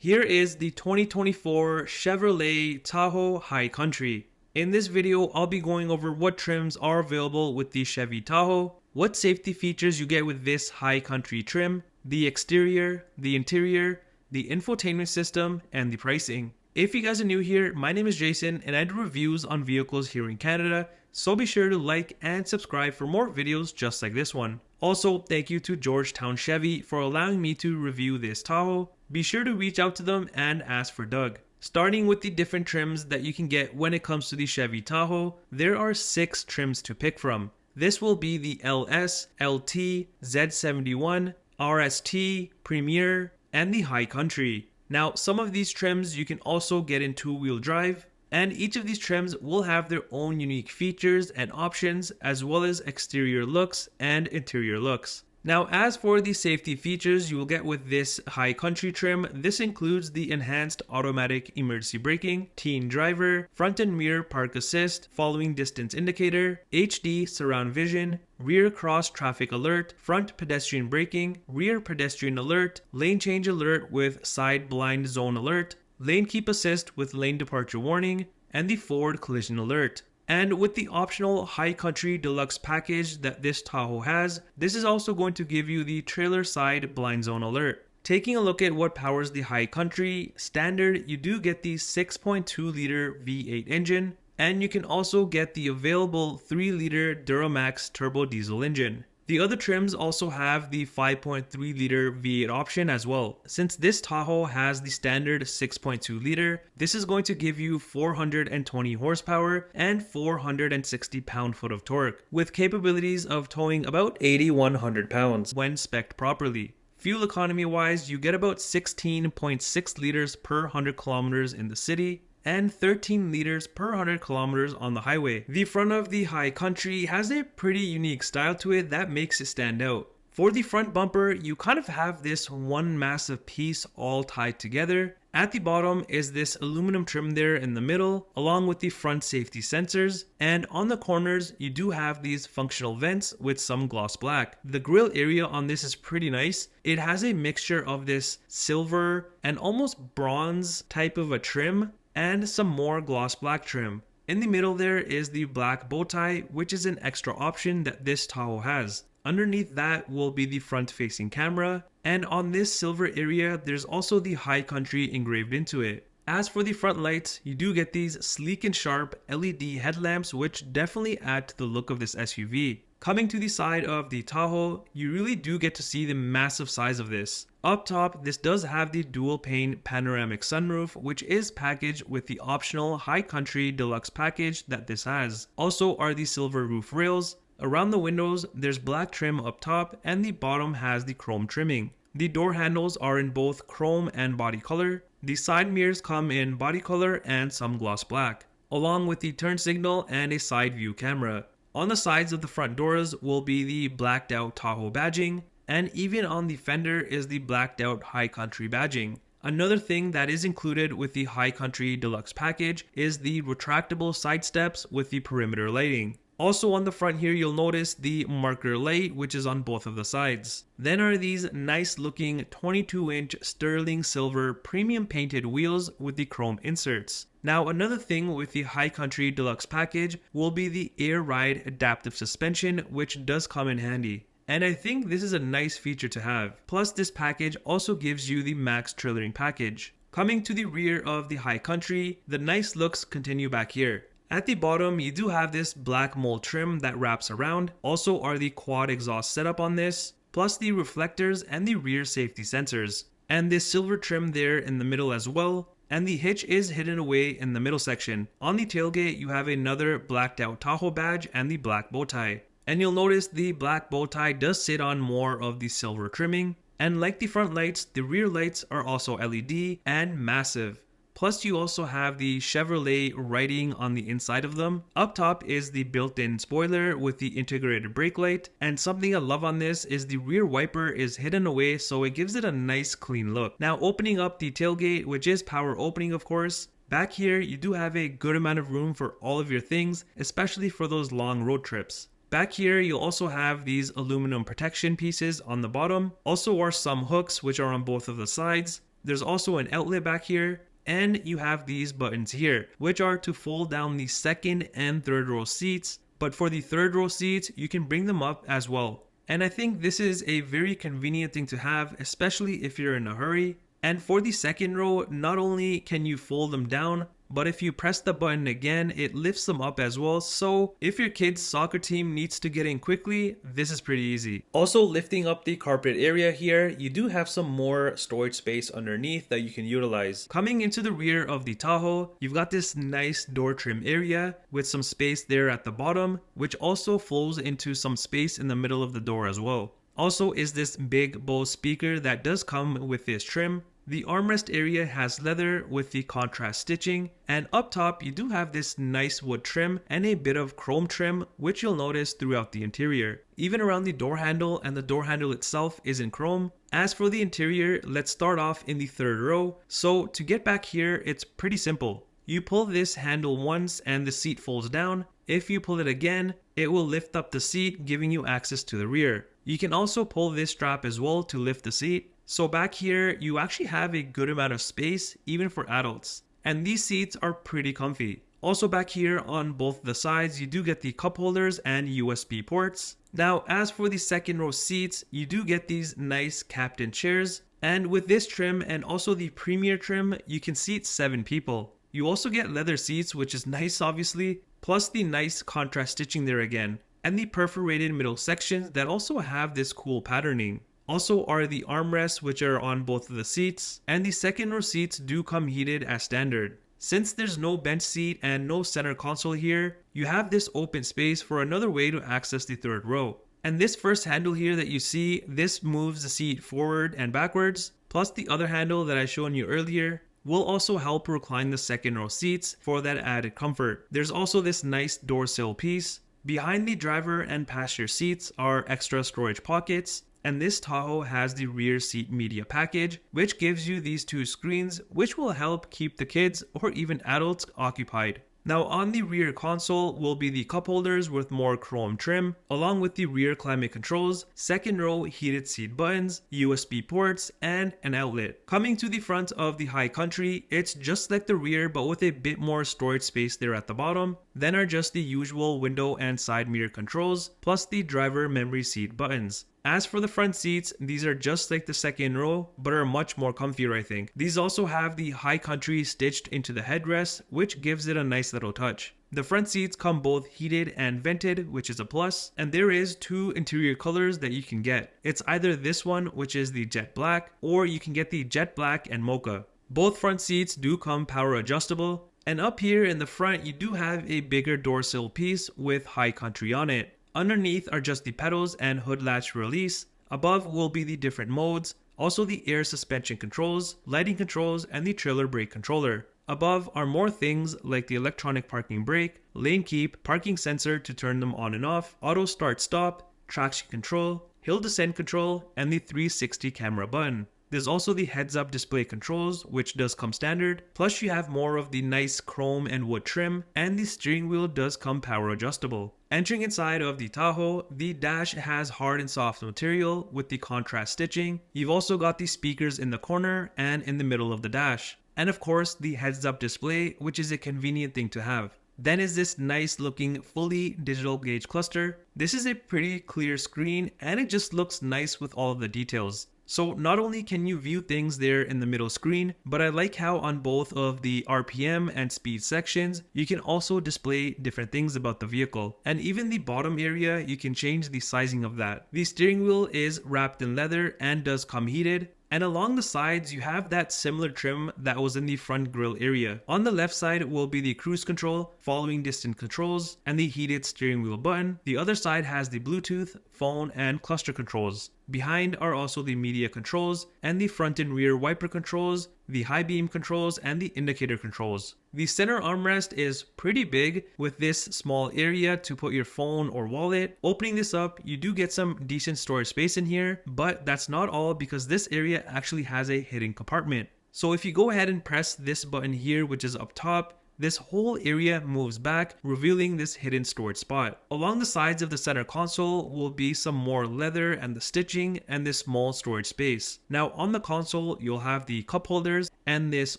Here is the 2024 Chevrolet Tahoe High Country. In this video, I'll be going over what trims are available with the Chevy Tahoe, what safety features you get with this High Country trim, the exterior, the interior, the infotainment system, and the pricing. If you guys are new here, my name is Jason and I do reviews on vehicles here in Canada, so be sure to like and subscribe for more videos just like this one. Also, thank you to Georgetown Chevy for allowing me to review this Tahoe. Be sure to reach out to them and ask for Doug. Starting with the different trims that you can get when it comes to the Chevy Tahoe, there are 6 trims to pick from. This will be the LS, LT, Z71, RST, Premier, and the High Country. Now, some of these trims you can also get in 2-wheel drive, and each of these trims will have their own unique features and options, as well as exterior looks and interior looks. Now, as for the safety features you will get with this High Country trim, this includes the enhanced automatic emergency braking, teen driver, front and rear park assist, following distance indicator, HD surround vision, rear cross traffic alert, front pedestrian braking, rear pedestrian alert, lane change alert with side blind zone alert, lane keep assist with lane departure warning, and the forward collision alert. And with the optional High Country Deluxe package that this Tahoe has, this is also going to give you the trailer side blind zone alert. Taking a look at what powers the High Country, standard you do get the 6.2 liter V8 engine, and you can also get the available 3 liter Duramax turbo diesel engine. The other trims also have the 5.3 liter V8 option as well. Since this Tahoe has the standard 6.2 liter, this is going to give you 420 horsepower and 460 pound-foot of torque, with capabilities of towing about 8,100 pounds when spec'd properly. Fuel economy wise, you get about 16.6 liters per 100 kilometers in the city, and 13 liters per 100 kilometers on the highway. The front of the High Country has a pretty unique style to it that makes it stand out. For the front bumper, you kind of have this one massive piece all tied together. At the bottom is this aluminum trim there in the middle, along with the front safety sensors, and on the corners you do have these functional vents with some gloss black. The grille area on this is pretty nice. It has a mixture of this silver and almost bronze type of a trim, and some more gloss black trim. In the middle there is the black bow tie, which is an extra option that this Tahoe has. Underneath that will be the front facing camera, and on this silver area there's also the High Country engraved into it. As for the front lights, you do get these sleek and sharp LED headlamps, which definitely add to the look of this SUV. Coming to the side of the Tahoe, you really do get to see the massive size of this. Up top, this does have the dual pane panoramic sunroof, which is packaged with the optional High Country Deluxe package that this has. Also are the silver roof rails. Around the windows, there's black trim up top, and the bottom has the chrome trimming. The door handles are in both chrome and body color. The side mirrors come in body color and some gloss black, along with the turn signal and a side view camera. On the sides of the front doors will be the blacked out Tahoe badging, and even on the fender is the blacked out High Country badging. Another thing that is included with the High Country Deluxe package is the retractable side steps with the perimeter lighting. Also on the front here, you'll notice the marker light, which is on both of the sides. Then are these nice looking 22-inch sterling silver premium painted wheels with the chrome inserts. Now, another thing with the High Country Deluxe package will be the Air Ride adaptive suspension, which does come in handy. And I think this is a nice feature to have. Plus, this package also gives you the max trailering package. Coming to the rear of the High Country, the nice looks continue back here. At the bottom, you do have this black mold trim that wraps around. Also are the quad exhaust setup on this, plus the reflectors and the rear safety sensors. And this silver trim there in the middle as well. And the hitch is hidden away in the middle section. On the tailgate, you have another blacked out Tahoe badge and the black bow tie. And you'll notice the black bow tie does sit on more of the silver trimming. And like the front lights, the rear lights are also LED and massive. Plus you also have the Chevrolet writing on the inside of them. Up top is the built-in spoiler with the integrated brake light, and something I love on this is the rear wiper is hidden away, so it gives it a nice clean look. Now opening up the tailgate, which is power opening of course, back here you do have a good amount of room for all of your things, especially for those long road trips. Back here, you'll also have these aluminum protection pieces on the bottom. Also are some hooks which are on both of the sides. There's also an outlet back here, and you have these buttons here, which are to fold down the second and third row seats, but for the third row seats, you can bring them up as well. And I think this is a very convenient thing to have, especially if you're in a hurry. And for the second row, not only can you fold them down, but if you press the button again, it lifts them up as well. So if your kid's soccer team needs to get in quickly, this is pretty easy. Also, lifting up the carpet area here, you do have some more storage space underneath that you can utilize. Coming into the rear of the Tahoe, you've got this nice door trim area with some space there at the bottom, which also flows into some space in the middle of the door as well. Also is this big Bose speaker that does come with this trim. The armrest area has leather with the contrast stitching, and up top you do have this nice wood trim and a bit of chrome trim, which you'll notice throughout the interior. Even around the door handle, and the door handle itself is in chrome. As for the interior, let's start off in the third row. So to get back here, it's pretty simple. You pull this handle once and the seat folds down. If you pull it again, it will lift up the seat, giving you access to the rear. You can also pull this strap as well to lift the seat. So back here, you actually have a good amount of space, even for adults. And these seats are pretty comfy. Also back here on both the sides, you do get the cup holders and USB ports. Now, as for the second row seats, you do get these nice captain chairs. And with this trim and also the Premier trim, you can seat 7 people. You also get leather seats, which is nice obviously, plus the nice contrast stitching there again, and the perforated middle sections that also have this cool patterning. Also are the armrests, which are on both of the seats, and the second row seats do come heated as standard. Since there's no bench seat and no center console here, you have this open space for another way to access the third row. And this first handle here that you see, this moves the seat forward and backwards, plus the other handle that I showed you earlier will also help recline the second row seats for that added comfort. There's also this nice door sill piece. Behind the driver and passenger seats are extra storage pockets, and this Tahoe has the rear seat media package, which gives you these 2 screens, which will help keep the kids or even adults occupied. Now on the rear console will be the cup holders with more chrome trim, along with the rear climate controls, second row heated seat buttons, USB ports, and an outlet. Coming to the front of the High Country, it's just like the rear but with a bit more storage space there at the bottom. Then are just the usual window and side mirror controls, plus the driver memory seat buttons. As for the front seats, these are just like the second row, but are much more comfier I think. These also have the High Country stitched into the headrest, which gives it a nice little touch. The front seats come both heated and vented, which is a plus, and there is 2 interior colors that you can get. It's either this one, which is the jet black, or you can get the jet black and mocha. Both front seats do come power adjustable, and up here in the front you do have a bigger door sill piece with High Country on it. Underneath are just the pedals and hood latch release. Above will be the different modes, also the air suspension controls, lighting controls, and the trailer brake controller. Above are more things like the electronic parking brake, lane keep, parking sensor to turn them on and off, auto start stop, traction control, hill descent control, and the 360 camera button. There's also the heads-up display controls, which does come standard, plus you have more of the nice chrome and wood trim, and the steering wheel does come power adjustable. Entering inside of the Tahoe, the dash has hard and soft material with the contrast stitching. You've also got the speakers in the corner and in the middle of the dash. And of course, the heads-up display, which is a convenient thing to have. Then is this nice looking fully digital gauge cluster. This is a pretty clear screen and it just looks nice with all of the details. So not only can you view things there in the middle screen, but I like how on both of the RPM and speed sections, you can also display different things about the vehicle. And even the bottom area, you can change the sizing of that. The steering wheel is wrapped in leather and does come heated. And along the sides, you have that similar trim that was in the front grille area. On the left side will be the cruise control, following distance controls, and the heated steering wheel button. The other side has the Bluetooth, phone, and cluster controls. Behind are also the media controls and the front and rear wiper controls, the high beam controls, and the indicator controls. The center armrest is pretty big with this small area to put your phone or wallet. Opening this up, you do get some decent storage space in here, but that's not all because this area actually has a hidden compartment. So if you go ahead and press this button here, which is up top, this whole area moves back, revealing this hidden storage spot. Along the sides of the center console will be some more leather and the stitching and this small storage space. Now on the console, you'll have the cup holders and this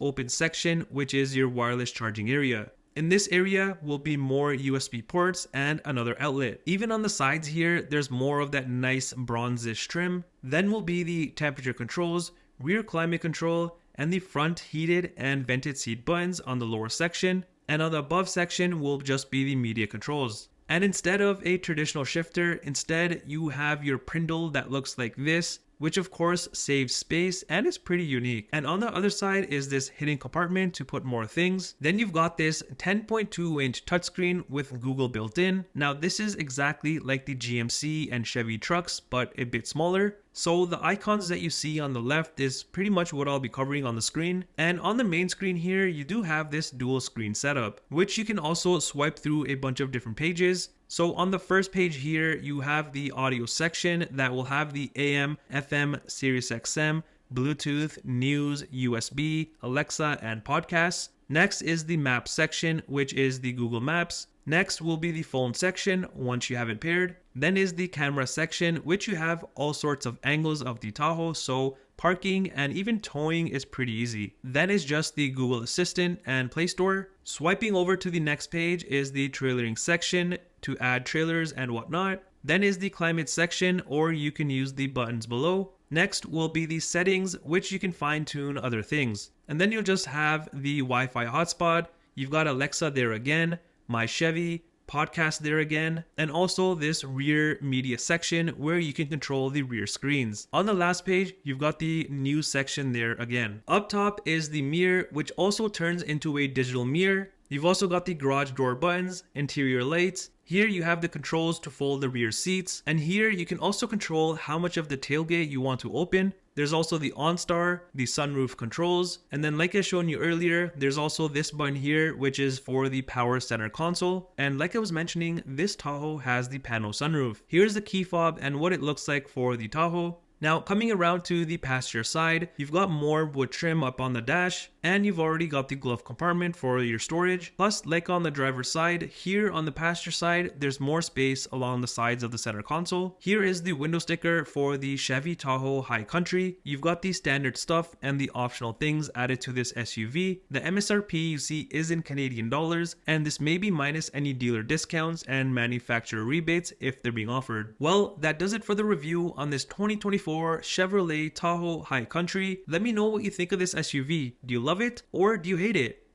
open section, which is your wireless charging area. In this area will be more USB ports and another outlet. Even on the sides here, there's more of that nice bronzish trim. Then will be the temperature controls, rear climate control, and the front heated and vented seat buttons on the lower section. And on the above section will just be the media controls. And instead of a traditional shifter, instead you have your Prindle that looks like this, which of course saves space and is pretty unique. And on the other side is this hidden compartment to put more things. Then you've got this 10.2-inch touchscreen with Google built in. Now this is exactly like the GMC and Chevy trucks, but a bit smaller. So the icons that you see on the left is pretty much what I'll be covering on the screen. And on the main screen here, you do have this dual screen setup, which you can also swipe through a bunch of different pages. So on the first page here, you have the audio section that will have the AM, FM, Sirius XM, Bluetooth, news, USB, Alexa, and podcasts. Next is the map section, which is the Google Maps. Next will be the phone section once you have it paired. Then is the camera section, which you have all sorts of angles of the Tahoe, so parking and even towing is pretty easy. Then is just the Google Assistant and Play Store. Swiping over to the next page is the trailering section to add trailers and whatnot. Then is the climate section, or you can use the buttons below. Next will be the settings, which you can fine tune other things. And then you'll just have the Wi-Fi hotspot. You've got Alexa there again, My Chevy, podcast there again, and also this rear media section where you can control the rear screens. On the last page, you've got the news section there again. Up top is the mirror, which also turns into a digital mirror. You've also got the garage door buttons, interior lights. Here you have the controls to fold the rear seats, and here you can also control how much of the tailgate you want to open. There's also the OnStar, the sunroof controls, and then like I shown you earlier, there's also this button here, which is for the power center console. And like I was mentioning, this Tahoe has the pano sunroof. Here's the key fob and what it looks like for the Tahoe. Now coming around to the passenger side, you've got more wood trim up on the dash, and you've already got the glove compartment for your storage. Plus, like on the driver's side, here on the passenger side, there's more space along the sides of the center console. Here is the window sticker for the Chevy Tahoe High Country. You've got the standard stuff and the optional things added to this SUV. The MSRP you see is in Canadian dollars, and this may be minus any dealer discounts and manufacturer rebates if they're being offered. Well, that does it for the review on this 2024 Chevrolet Tahoe High Country. Let me know what you think of this SUV. Do you love it or do you hate it?